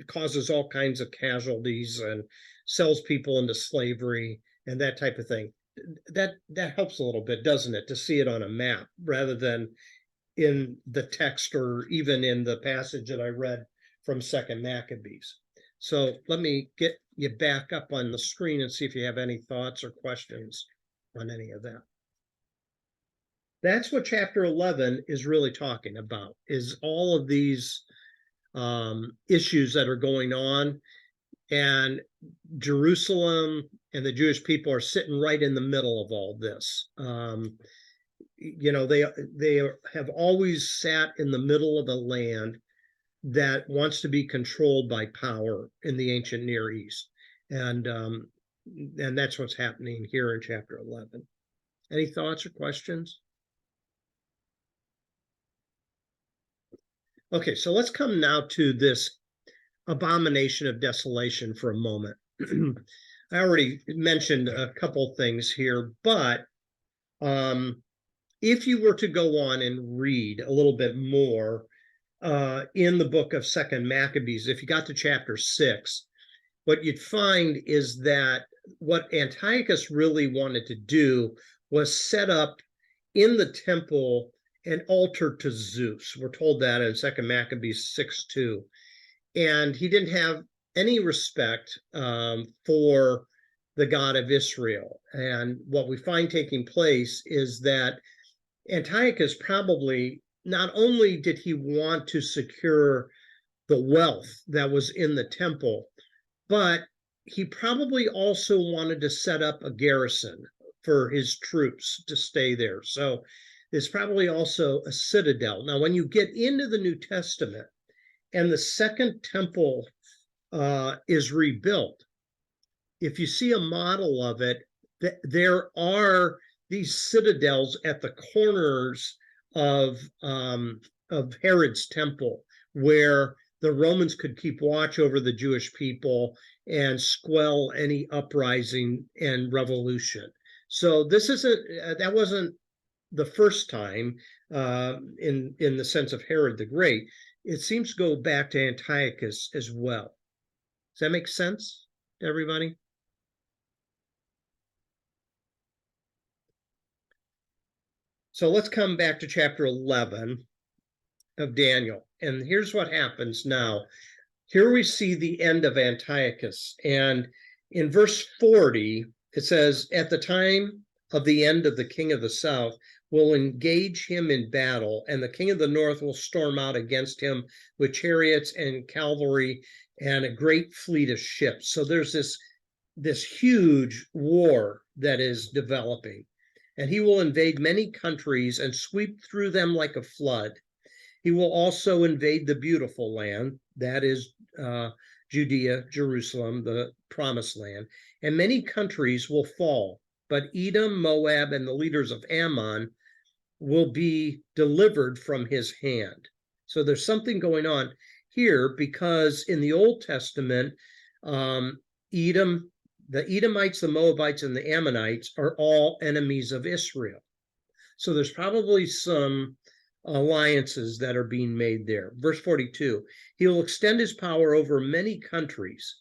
causes all kinds of casualties and sells people into slavery and that type of thing. That helps a little bit, doesn't it, to see it on a map rather than in the text or even in the passage that I read from 2nd Maccabees. So let me get you back up on the screen and see if you have any thoughts or questions on any of that. That's what chapter 11 is really talking about, is all of these issues that are going on, and Jerusalem and the Jewish people are sitting right in the middle of all this. You know, they have always sat in the middle of a land that wants to be controlled by power in the ancient Near East, and that's what's happening here in chapter 11. Any thoughts or questions? Okay, so let's come now to this abomination of desolation for a moment. I already mentioned a couple things here, but if you were to go on and read a little bit more in the book of 2nd Maccabees, if you got to chapter 6, what you'd find is that what Antiochus really wanted to do was set up in the temple an altar to Zeus. We're told that in 2nd Maccabees 6:2. And he didn't have any respect for the God of Israel. And what we find taking place is that Antiochus probably, not only did he want to secure the wealth that was in the temple, but he probably also wanted to set up a garrison for his troops to stay there. So there's probably also a citadel. Now, when you get into the New Testament and the second temple is rebuilt, if you see a model of it, there are these citadels at the corners of Herod's temple, where the Romans could keep watch over the Jewish people and squell any uprising and revolution. So this isn't that wasn't the first time in the sense of Herod the Great. It seems to go back to Antiochus as well. Does that make sense to everybody? So let's come back to chapter 11 of Daniel. And here's what happens now. Here we see the end of Antiochus. And in verse 40, it says, at the time of the end of the king of the south will engage him in battle, and the king of the north will storm out against him with chariots and cavalry and a great fleet of ships. So there's this huge war that is developing, and he will invade many countries and sweep through them like a flood. He will also invade the beautiful land, that is Judea, Jerusalem, the promised land, and many countries will fall. But Edom, Moab, and the leaders of Ammon will be delivered from his hand. So there's something going on here, because in the Old Testament, Edom, the Edomites, the Moabites, and the Ammonites are all enemies of Israel. So there's probably some alliances that are being made there. Verse 42, he will extend his power over many countries.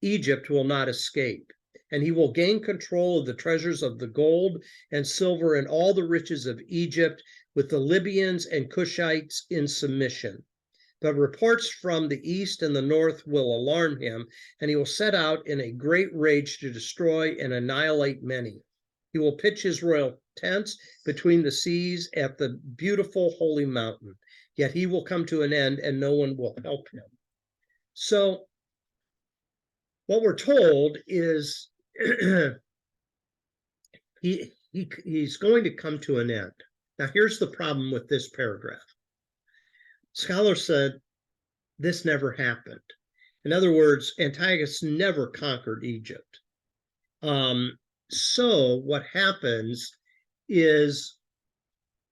Egypt will not escape, and he will gain control of the treasures of the gold and silver and all the riches of Egypt, with the Libyans and Cushites in submission. But reports from the east and the north will alarm him, and he will set out in a great rage to destroy and annihilate many. He will pitch his royal tents between the seas at the beautiful holy mountain. Yet he will come to an end, and no one will help him. So what we're told is he's going to come to an end. Now, here's the problem with this paragraph. Scholars said this never happened. In other words, Antiochus never conquered Egypt. So what happens is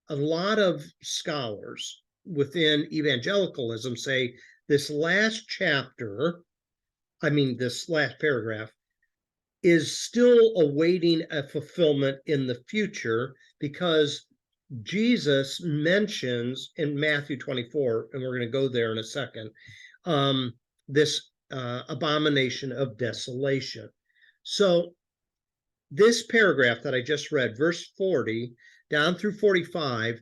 a lot of scholars within evangelicalism say this last chapter, this last paragraph, is still awaiting a fulfillment in the future, because Jesus mentions in Matthew 24, and we're going to go there in a second, this abomination of desolation. So this paragraph that I just read, verse 40 down through 45,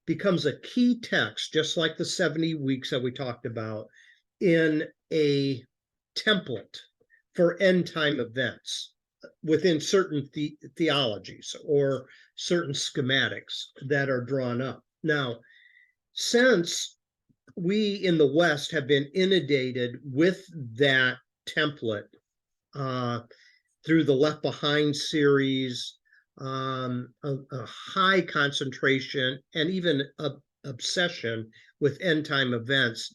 becomes a key text, just like the 70 weeks that we talked about, in a template for end time events within certain theologies or certain schematics that are drawn up. Now, since we in the West have been inundated with that template through the Left Behind series, a high concentration and even obsession with end time events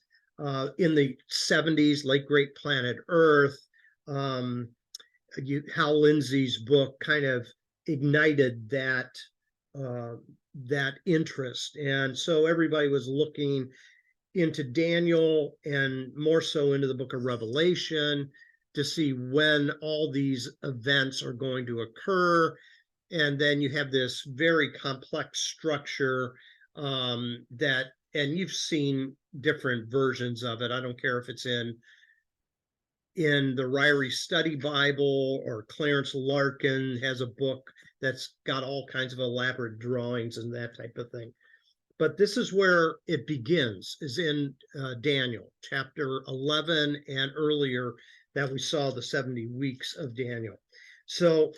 in the 70s, like Great Planet Earth, Hal Lindsey's book kind of ignited that interest, and so everybody was looking into Daniel and more so into the book of Revelation to see when all these events are going to occur. And then you have this very complex structure and you've seen different versions of it. I don't care if it's in the Ryrie Study Bible, or Clarence Larkin has a book that's got all kinds of elaborate drawings and that type of thing. But this is where it begins, is in Daniel chapter 11 and earlier, that we saw the 70 weeks of Daniel. So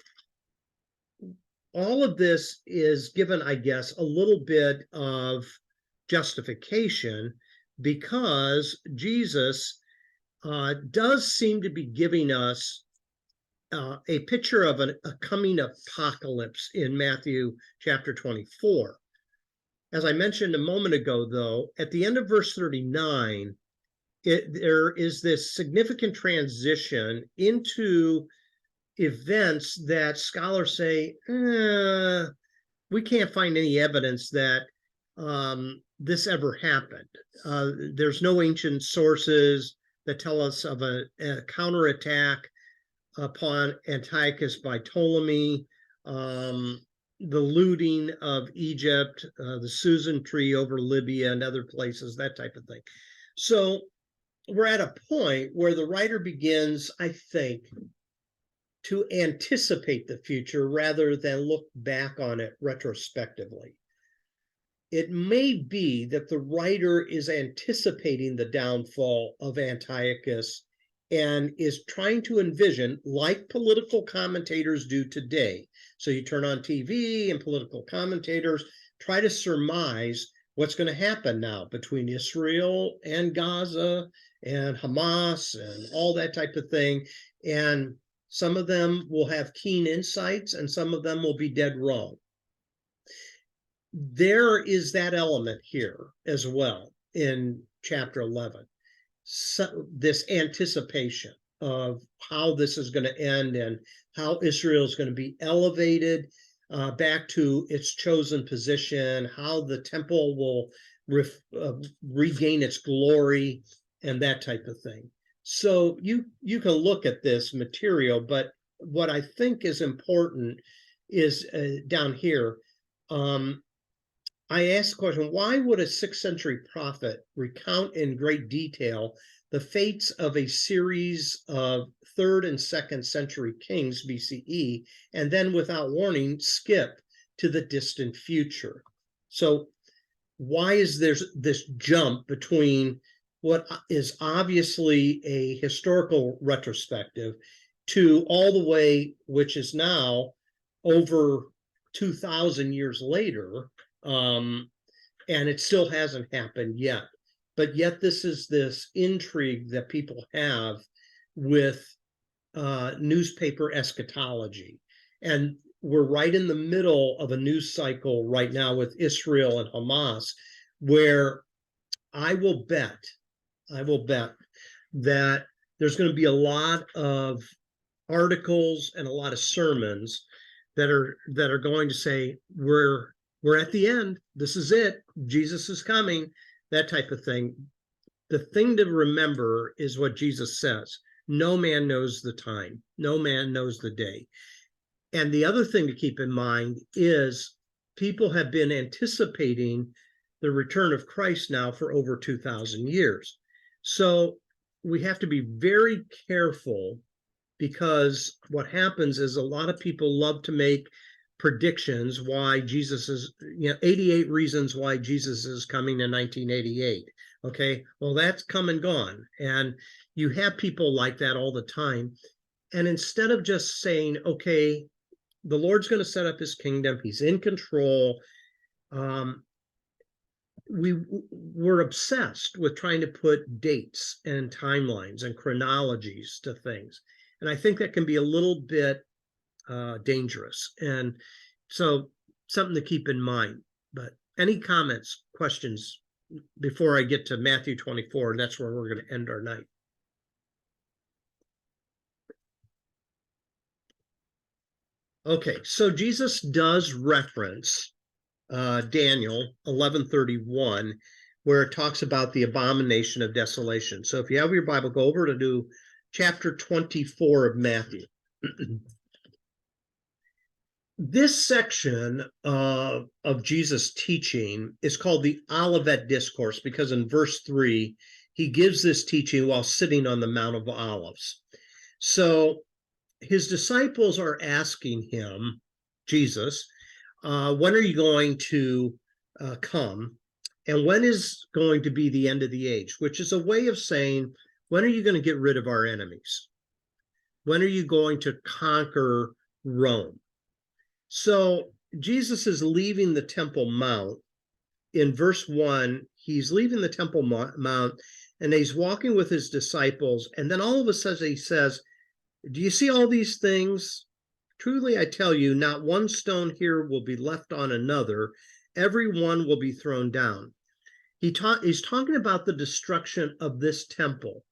all of this is given, I guess, a little bit of justification, because Jesus does seem to be giving us a picture of a coming apocalypse in Matthew chapter 24. As I mentioned a moment ago, though, at the end of verse 39, there is this significant transition into events that scholars say, we can't find any evidence that this ever happened. There's no ancient sources that tell us of a counterattack upon Antiochus by Ptolemy, the looting of Egypt, the Susan tree over Libya and other places, that type of thing. So we're at a point where the writer begins, I think, to anticipate the future rather than look back on it retrospectively. It may be that the writer is anticipating the downfall of Antiochus and is trying to envision, like political commentators do today. So you turn on TV and political commentators try to surmise what's going to happen now between Israel and Gaza and Hamas and all that type of thing. And some of them will have keen insights and some of them will be dead wrong. There is that element here as well in chapter 11. So this anticipation of how this is going to end and how Israel is going to be elevated back to its chosen position, how the temple will regain its glory, and that type of thing. So you can look at this material, but what I think is important is down here. I asked the question, why would a 6th century prophet recount in great detail the fates of a series of 3rd and 2nd century kings BCE, and then without warning skip to the distant future? So why is there this jump between what is obviously a historical retrospective to all the way, which is now over 2,000 years later, and it still hasn't happened yet. But yet this is this intrigue that people have with newspaper eschatology. And we're right in the middle of a news cycle right now with Israel and Hamas, where I will bet that there's going to be a lot of articles and a lot of sermons that are going to say, we're at the end. This is it. Jesus is coming, that type of thing. The thing to remember is what Jesus says. No man knows the time. No man knows the day. And the other thing to keep in mind is people have been anticipating the return of Christ now for over 2,000 years. So we have to be very careful, because what happens is a lot of people love to make predictions why Jesus is, 88 reasons why Jesus is coming in 1988. Okay, well, that's come and gone. And you have people like that all the time. And instead of just saying, okay, the Lord's going to set up his kingdom, he's in control, we're obsessed with trying to put dates and timelines and chronologies to things. And I think that can be a little bit dangerous. And so something to keep in mind. But any comments, questions before I get to Matthew 24, and that's where we're going to end our night. Okay, so Jesus does reference Daniel 11:31, where it talks about the abomination of desolation. So if you have your Bible, go over to do chapter 24 of Matthew. This section of Jesus' teaching is called the Olivet Discourse, because in verse 3, he gives this teaching while sitting on the Mount of Olives. So his disciples are asking him, Jesus, when are you going to come? And when is going to be the end of the age? Which is a way of saying, when are you going to get rid of our enemies? When are you going to conquer Rome? So Jesus is leaving the Temple Mount. In verse 1, he's leaving the Temple Mount and he's walking with his disciples. And then all of a sudden he says, do you see all these things? Truly, I tell you, not one stone here will be left on another. Every one will be thrown down. He's talking about the destruction of this temple.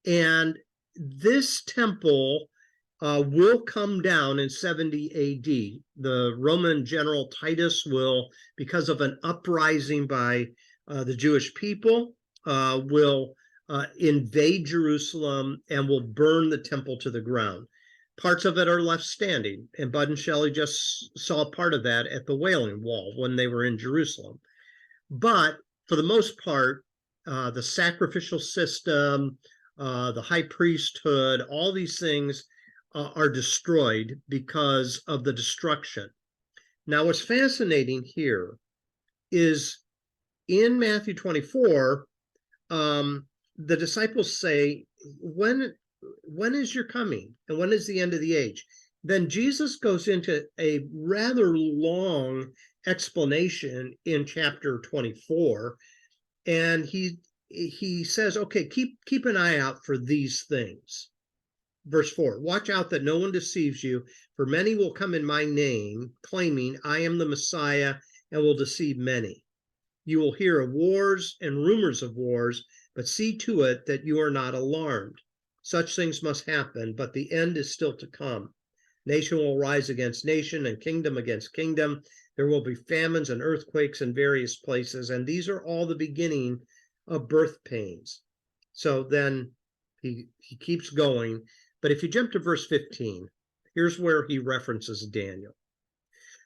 And this temple will come down in 70 AD. The Roman general Titus will, because of an uprising by the Jewish people, will invade Jerusalem and will burn the temple to the ground. Parts of it are left standing, and Bud and Shelley just saw part of that at the Wailing Wall when they were in Jerusalem. But for the most part, the sacrificial system, the high priesthood, all these things are destroyed because of the destruction. Now, what's fascinating here is in Matthew 24, the disciples say, when is your coming and when is the end of the age? Then Jesus goes into a rather long explanation in chapter 24, and he says, okay, keep an eye out for these things. Verse 4, watch out that no one deceives you, for many will come in my name, claiming I am the Messiah, and will deceive many. You will hear of wars and rumors of wars, but see to it that you are not alarmed. Such things must happen, but the end is still to come. Nation will rise against nation and kingdom against kingdom. There will be famines and earthquakes in various places, and these are all the beginning of birth pains. So then he keeps going. But if you jump to verse 15, here's where he references Daniel.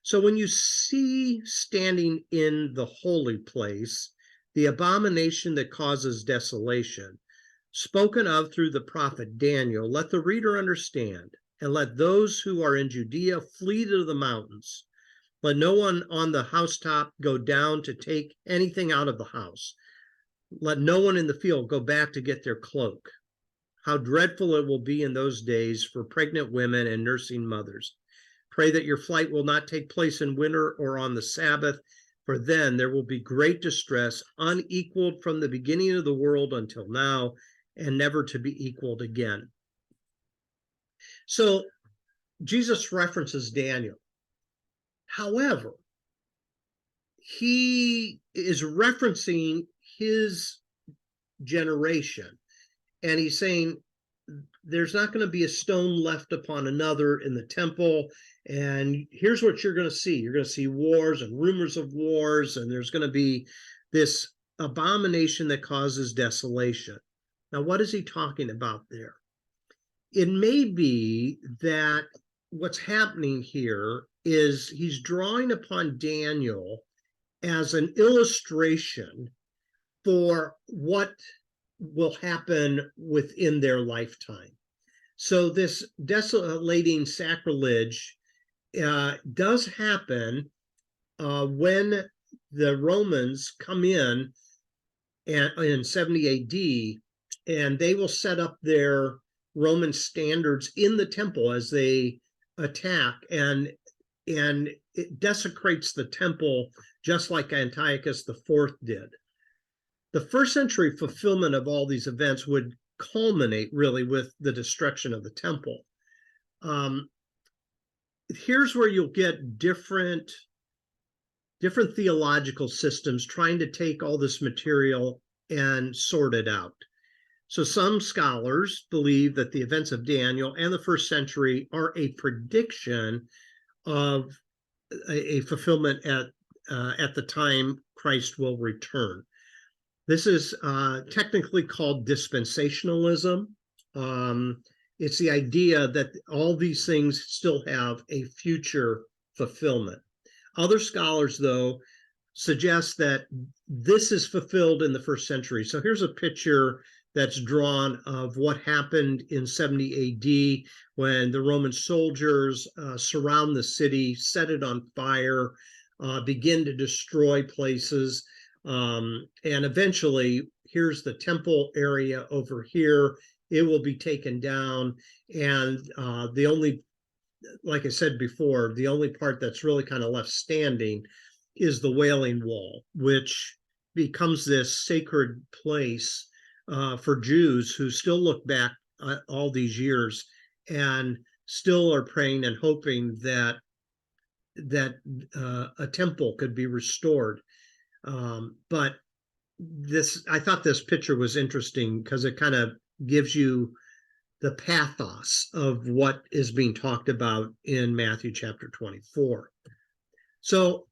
So when you see standing in the holy place, the abomination that causes desolation, spoken of through the prophet Daniel, let the reader understand, and let those who are in Judea flee to the mountains. Let no one on the housetop go down to take anything out of the house. Let no one in the field go back to get their cloak. How dreadful it will be in those days for pregnant women and nursing mothers. Pray that your flight will not take place in winter or on the Sabbath, for then there will be great distress, unequaled from the beginning of the world until now, and never to be equaled again. So Jesus references Daniel. However, he is referencing his generation, and he's saying there's not going to be a stone left upon another in the temple. And here's what you're going to see. You're going to see wars and rumors of wars, and there's going to be this abomination that causes desolation. Now, what is he talking about there? It may be that what's happening here is he's drawing upon Daniel as an illustration for what will happen within their lifetime. So this desolating sacrilege does happen when the Romans come in 70 AD, and they will set up their Roman standards in the temple as they attack, and it desecrates the temple just like Antiochus IV did. The first century fulfillment of all these events would culminate really with the destruction of the temple. Here's where you'll get different theological systems trying to take all this material and sort it out. So some scholars believe that the events of Daniel and the first century are a prediction of a fulfillment at the time Christ will return. This is technically called dispensationalism. It's the idea that all these things still have a future fulfillment. Other scholars, though, suggest that this is fulfilled in the first century. So here's a picture that's drawn of what happened in 70 AD when the Roman soldiers surround the city, set it on fire, begin to destroy places. And eventually, here's the temple area over here. It will be taken down. And the only, like I said before, the only part that's really kind of left standing is the Wailing Wall, which becomes this sacred place for Jews who still look back all these years and still are praying and hoping that a temple could be restored. But I thought this picture was interesting because it kind of gives you the pathos of what is being talked about in Matthew chapter 24. So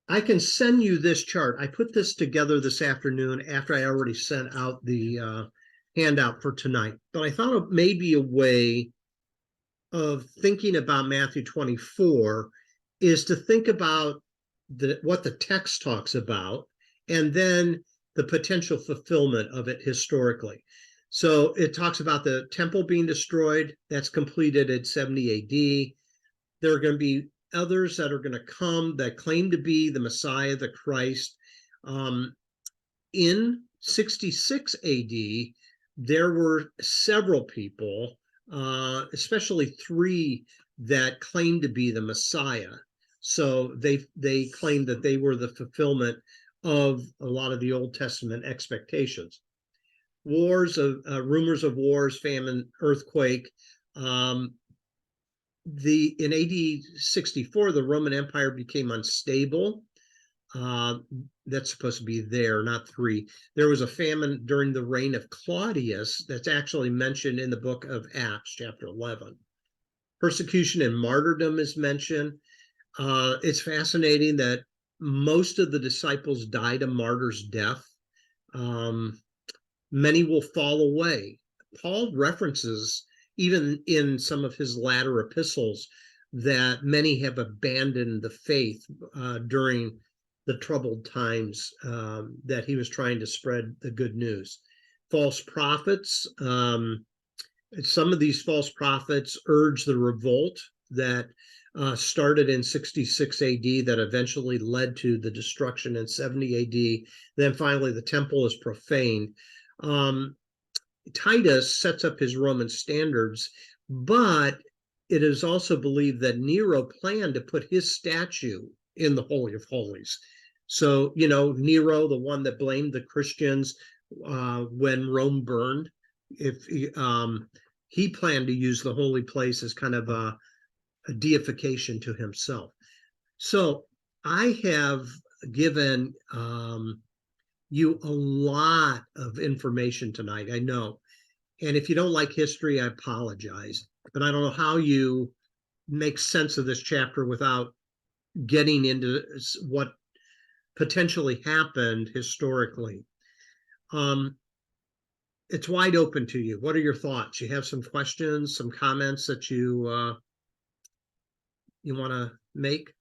I can send you this chart. I put this together this afternoon after I already sent out the handout for tonight, but I thought it may be a way of thinking about Matthew 24 is to think about what the text talks about, and then the potential fulfillment of it historically. So it talks about the temple being destroyed. That's completed at 70 AD. There are going to be others that are going to come that claim to be the Messiah, the Christ. In 66 AD, there were several people, especially three, that claimed to be the Messiah. So they claimed that they were the fulfillment of a lot of the Old Testament expectations. Wars of rumors of wars, famine, earthquake. In AD 64, the Roman Empire became unstable. That's supposed to be there, not 3. There was a famine during the reign of Claudius that's actually mentioned in the book of Acts, chapter 11. Persecution and martyrdom is mentioned. It's fascinating that most of the disciples died a martyr's death. Many will fall away. Paul references, even in some of his latter epistles, that many have abandoned the faith during the troubled times that he was trying to spread the good news. False prophets, some of these false prophets urged the revolt that started in 66 AD that eventually led to the destruction in 70 AD. Then finally the temple is profaned. Titus sets up his Roman standards, but it is also believed that Nero planned to put his statue in the Holy of Holies. So, Nero, the one that blamed the Christians when Rome burned, if he planned to use the holy place as kind of a deification to himself. So I have given you a lot of information tonight, I know. And if you don't like history, I apologize. But I don't know how you make sense of this chapter without getting into what potentially happened historically. It's wide open to you. What are your thoughts? You have some questions, some comments that you want to make?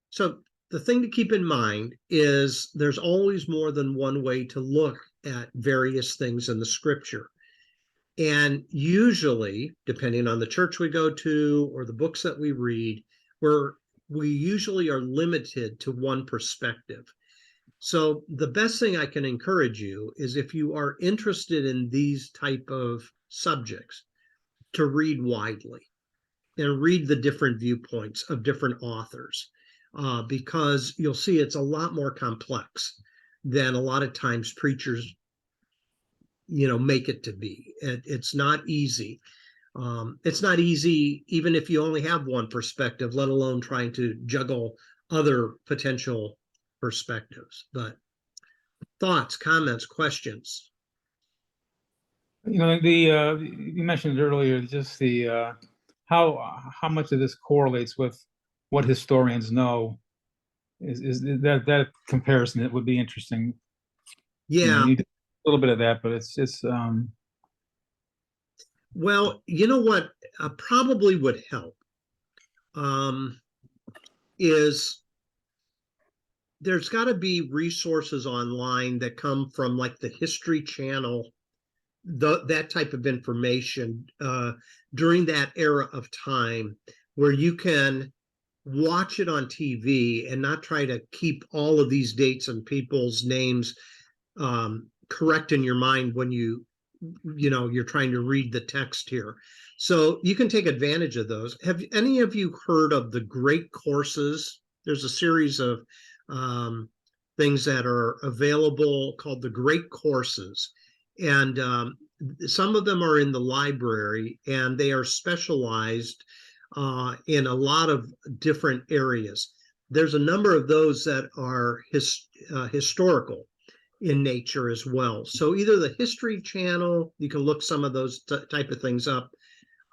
So the thing to keep in mind is there's always more than one way to look at various things in the scripture. And usually, depending on the church we go to or the books that we read, we usually are limited to one perspective. So the best thing I can encourage you is, if you are interested in these type of subjects, to read widely and read the different viewpoints of different authors, because you'll see it's a lot more complex than a lot of times preachers make it to be. It's not easy. It's not easy even if you only have one perspective, let alone trying to juggle other potential perspectives. But thoughts, comments, questions? You mentioned earlier just the how much of this correlates with what historians know. Is that comparison? It would be interesting. Yeah. You did a little bit of that, but it's well, you know what probably would help is there's got to be resources online that come from like the History Channel, that type of information during that era of time, where you can watch it on TV and not try to keep all of these dates and people's names correct in your mind when you're trying to read the text here. So you can take advantage of those. Have any of you heard of the Great Courses? There's a series of things that are available called the Great Courses. And some of them are in the library, and they are specialized in a lot of different areas. There's a number of those that are historical in nature as well. So either the History Channel, you can look some of those type of things up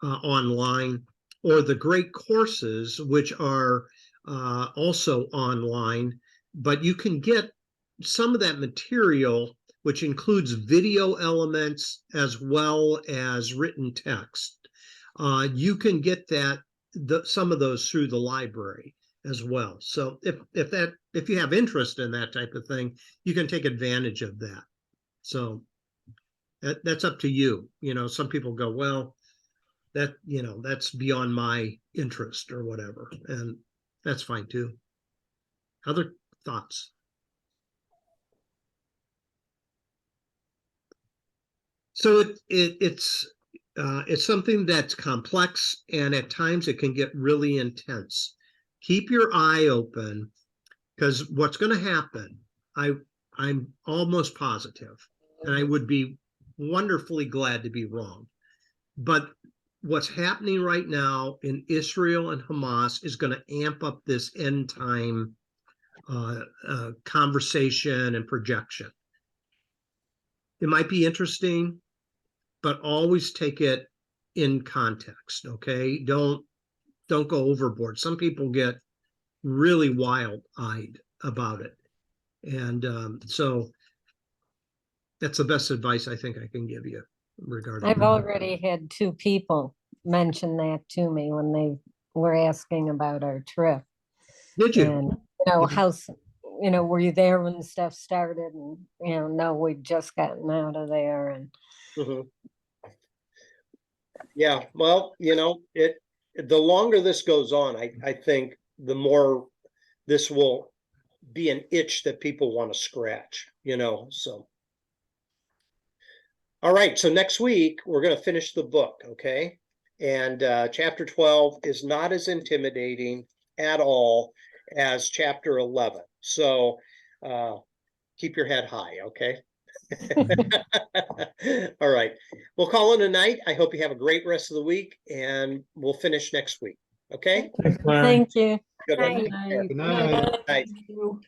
online, or the Great Courses, which are also online, but you can get some of that material, which includes video elements as well as written text. You can get some of those through the library as well. So if you have interest in that type of thing, you can take advantage of that. So that's up to you. Some people go, well, that's beyond my interest or whatever, and that's fine too. Other thoughts? So it's something that's complex, and at times it can get really intense. Keep your eye open, because what's going to happen, I'm almost positive, and I would be wonderfully glad to be wrong, but what's happening right now in Israel and Hamas is going to amp up this end time conversation and projection. It might be interesting, but always take it in context. Okay, don't go overboard. Some people get really wild-eyed about it, and so that's the best advice I think I can give you regarding I've that. already had 2 people mention that to me when they were asking about our trip. Did you? And, you know, Mhm. were you there when the stuff started? And, no, we'd just gotten out of there. And Mhm. Yeah, well, the longer this goes on, I think the more this will be an itch that people want to scratch, so. All right, so next week we're going to finish the book, okay? And chapter 12 is not as intimidating at all as chapter 11. So keep your head high, okay? All right, we'll call it a night. I hope you have a great rest of the week, and we'll finish next week, okay? Thanks, Larry. thank you. Good one. Night. Take care. Good night. Night. Thank you.